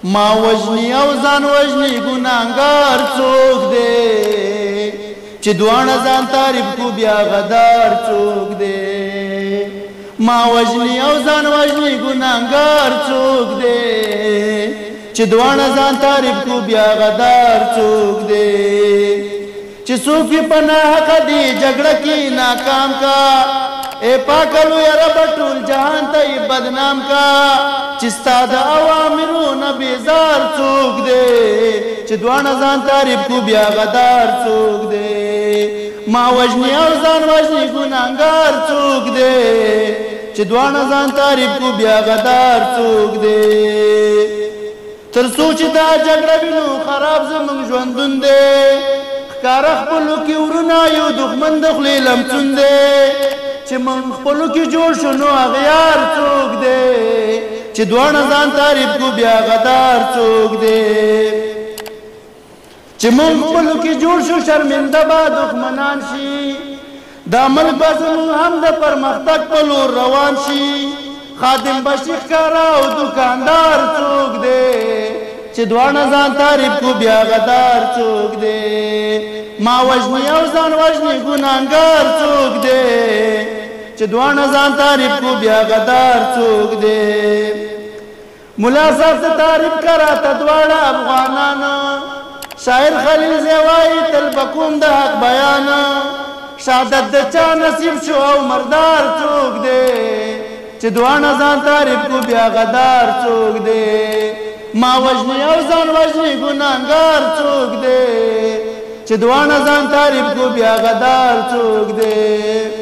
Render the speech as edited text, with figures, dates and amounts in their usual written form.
ما وجنی او ځان وجنی ګناهګار څوک دی چې دواړه ځان تعریف کو بیا غدار څوک دی ما وجنی او ځان وجنی ګناهګار څوک دی چې دواړه ځان تعریف کو بیا غدار څوک دی چې څوک په ناحق دی جګړه کې ناکام کا اے پاکلو یا رب ټول جهان ته بدنام کا چې ستا د اوامرو نه بیزار څوک دی چې دواړه ځان تعریف کو بیا غدار څوک دی ما وجنی او ځان وجنی ګناهګار څوک دی چې دواړه ځان تعریف کو بیا غدار څوک دی تر څو چې دا جګړه وینو خراب زموږ ژوندون دی ښکاره خپلو کې ورونه یو دښمن د خولې لمڅون دی چې موږ خپلو کې جوړ شو نو اغیار څوک دی چې دواړه ځان تعریف کو بیا غدار څوک دی چې موږ خپلو کې جوړ شو شرمنده به دښمنان شي دا ملک به زموږ هم د پرمختګ په لور روان شي خادم به شي ښکاره او دوکاندار څوک دی چې دواړه ځان تعریف کو بیا غدار څوک دی ما وجنی او ځان وجنی ګناهګار څوک دی چې دواړه ځان تعریف کو بیا غدار څوک دی ملا صاحب سے تعریف کرا ته دواړه افغانان شاعر خلیل زوای تل بکوم د حق بیان شهادت د چا نصیب شو او مردار څوک دی چې دواړه ځان تعریف کو بیا غدار څوک دی ما وجنی او ځان وجنی ګناهګار څوک دی چې دواړه ځان تعریف کو بیا غدار څوک دی